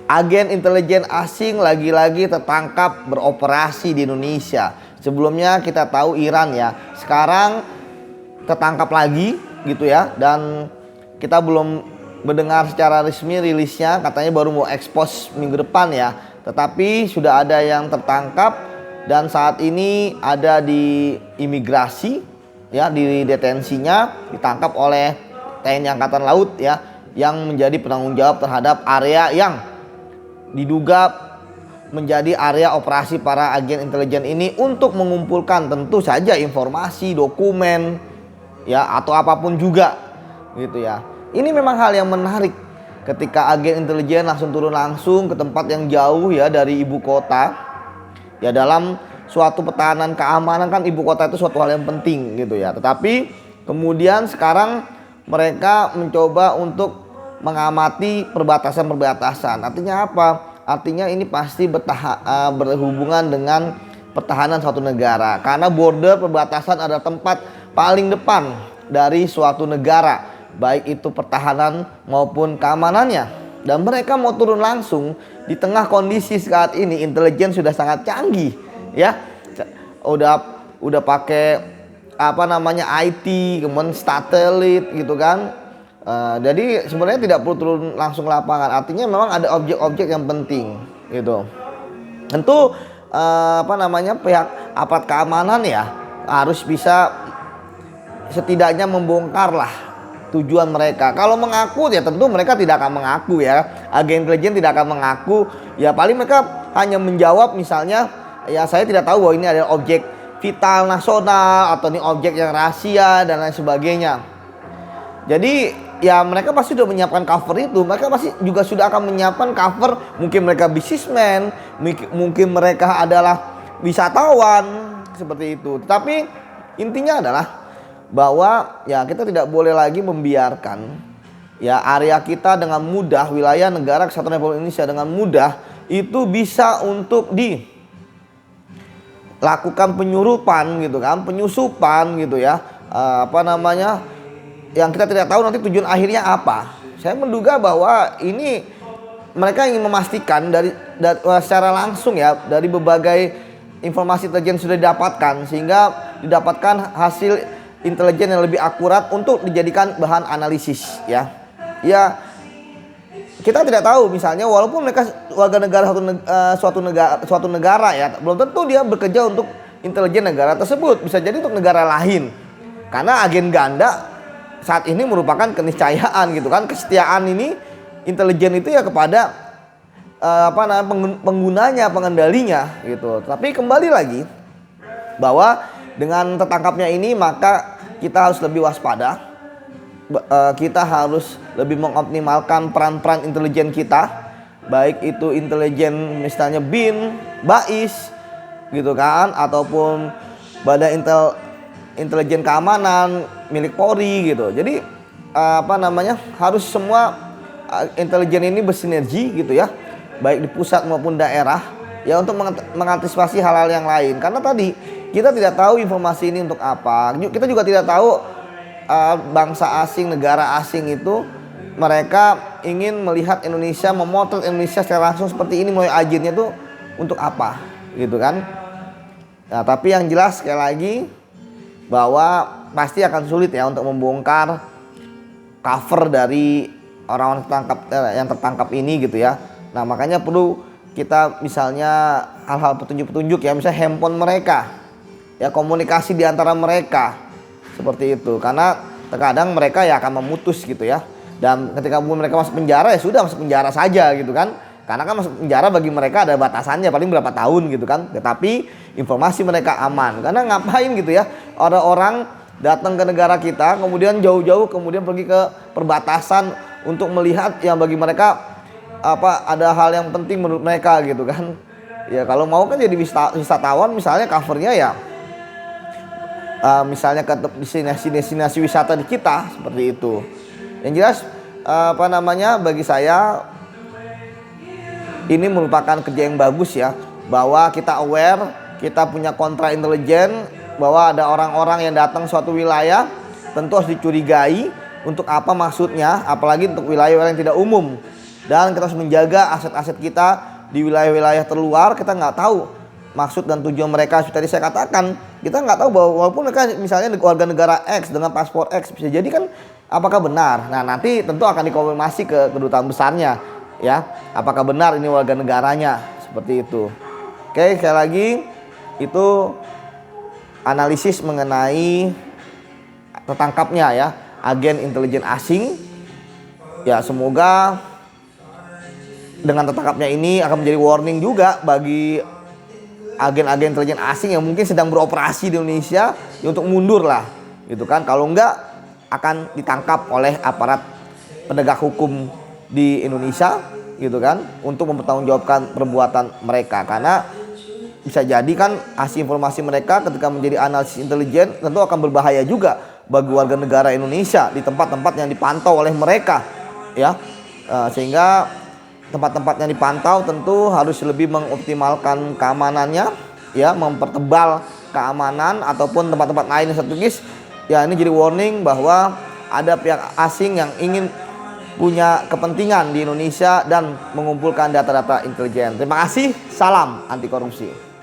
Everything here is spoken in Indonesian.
Agen intelijen asing lagi-lagi tertangkap beroperasi di Indonesia. Sebelumnya kita tahu Iran ya, sekarang tertangkap lagi gitu ya. Dan kita belum mendengar secara resmi rilisnya, katanya baru mau ekspos minggu depan ya. Tetapi sudah ada yang tertangkap dan saat ini ada di imigrasi ya, di detensinya, ditangkap oleh TNI Angkatan Laut ya, yang menjadi penanggung jawab terhadap area yang diduga menjadi area operasi para agen intelijen ini untuk mengumpulkan tentu saja informasi, dokumen ya, atau apapun juga gitu ya. Ini memang hal yang menarik ketika agen intelijen langsung turun langsung ke tempat yang jauh ya dari ibu kota. Ya, dalam suatu pertahanan keamanan kan ibu kota itu suatu hal yang penting gitu ya. Tetapi kemudian sekarang mereka mencoba untuk mengamati perbatasan-perbatasan. Artinya apa? Artinya ini pasti berhubungan dengan pertahanan suatu negara. Karena border perbatasan adalah tempat paling depan dari suatu negara, baik itu pertahanan maupun keamanannya. Dan mereka mau turun langsung di tengah kondisi saat ini intelijen sudah sangat canggih ya. Udah pakai IT, kemudian satelit gitu kan. Jadi sebenarnya tidak perlu turun langsung lapangan. Artinya memang ada objek-objek yang penting gitu. Tentu pihak aparat keamanan ya harus bisa setidaknya membongkar lah tujuan mereka. Kalau mengaku ya tentu mereka tidak akan mengaku ya. Agen intelijen tidak akan mengaku. Ya paling mereka hanya menjawab misalnya, ya saya tidak tahu bahwa ini adalah objek vital nasional atau ini objek yang rahasia dan lain sebagainya. Jadi ya mereka pasti sudah menyiapkan cover itu. Mereka pasti juga sudah akan menyiapkan cover. Mungkin mereka bisnismen, mungkin mereka adalah wisatawan seperti itu. Tetapi intinya adalah bahwa ya kita tidak boleh lagi membiarkan ya area kita dengan mudah, wilayah negara Kesatuan Republik Indonesia dengan mudah itu bisa untuk dilakukan penyurupan gitu kan, penyusupan gitu ya. Yang kita tidak tahu nanti tujuan akhirnya apa. Saya menduga bahwa ini mereka ingin memastikan dari secara langsung ya, dari berbagai informasi intelijen sudah didapatkan, sehingga didapatkan hasil intelijen yang lebih akurat untuk dijadikan bahan analisis ya. Ya kita tidak tahu misalnya walaupun mereka warga negara suatu negara ya, belum tentu dia bekerja untuk intelijen negara tersebut, bisa jadi untuk negara lain. Karena agen ganda saat ini merupakan keniscayaan gitu kan, kesetiaan ini intelijen itu ya kepada penggunanya, pengendalinya gitu. Tapi kembali lagi bahwa dengan tertangkapnya ini maka kita harus lebih waspada. Kita harus lebih mengoptimalkan peran-peran intelijen kita, baik itu intelijen misalnya BIN, BAIS gitu kan, ataupun Badan Intelijen Keamanan milik Polri gitu. Jadi harus semua intelijen ini bersinergi gitu ya, baik di pusat maupun daerah ya, untuk mengantisipasi hal-hal yang lain. Karena tadi kita tidak tahu informasi ini untuk apa. Kita juga tidak tahu bangsa asing, negara asing itu mereka ingin melihat Indonesia, memotret Indonesia secara langsung seperti ini melalui agennya itu untuk apa gitu kan. Nah, tapi yang jelas sekali lagi bahwa pasti akan sulit ya untuk membongkar cover dari orang-orang yang tertangkap ini gitu ya. Nah makanya perlu kita misalnya hal-hal petunjuk-petunjuk ya, misalnya handphone mereka ya, komunikasi di antara mereka seperti itu. Karena terkadang mereka ya akan memutus gitu ya. Dan ketika mereka masuk penjara ya sudah masuk penjara saja gitu kan. Karena kan masuk penjara bagi mereka ada batasannya, paling berapa tahun gitu kan. Tetapi informasi mereka aman. Karena ngapain gitu ya orang-orang datang ke negara kita, kemudian jauh-jauh kemudian pergi ke perbatasan untuk melihat yang bagi mereka ada hal yang penting menurut mereka gitu kan. Ya kalau mau kan jadi wisatawan misalnya covernya ya misalnya ke destinasi wisata di kita seperti itu. Yang jelas bagi saya ini merupakan kerja yang bagus ya, bahwa kita aware, kita punya kontra intelijen bahwa ada orang-orang yang datang suatu wilayah tentu harus dicurigai untuk apa maksudnya, apalagi untuk wilayah yang tidak umum dan kita harus menjaga aset-aset kita di wilayah-wilayah terluar. Kita nggak tahu maksud dan tujuan mereka. Seperti tadi saya katakan, kita nggak tahu bahwa walaupun mereka misalnya warga negara X dengan paspor X, bisa jadi kan apakah benar. Nah, nanti tentu akan dikonfirmasi ke kedutaan besarnya, ya, apakah benar ini warga negaranya, seperti itu. Oke, sekali lagi itu analisis mengenai tertangkapnya ya agen intelijen asing. Ya, semoga dengan tertangkapnya ini akan menjadi warning juga bagi agen-agen intelijen asing yang mungkin sedang beroperasi di Indonesia, ya untuk mundur lah, gitu kan. Kalau enggak akan ditangkap oleh aparat penegak hukum di Indonesia, gitu kan, untuk mempertanggungjawabkan perbuatan mereka. Karena bisa jadi kan hasil informasi mereka ketika menjadi analisis intelijen tentu akan berbahaya juga bagi warga negara Indonesia di tempat-tempat yang dipantau oleh mereka, ya. Sehingga tempat-tempat yang dipantau tentu harus lebih mengoptimalkan keamanannya, ya, mempertebal keamanan, ataupun tempat-tempat lain yang strategis. Ya, ini jadi warning bahwa ada pihak asing yang ingin punya kepentingan di Indonesia dan mengumpulkan data-data intelijen. Terima kasih, salam anti korupsi.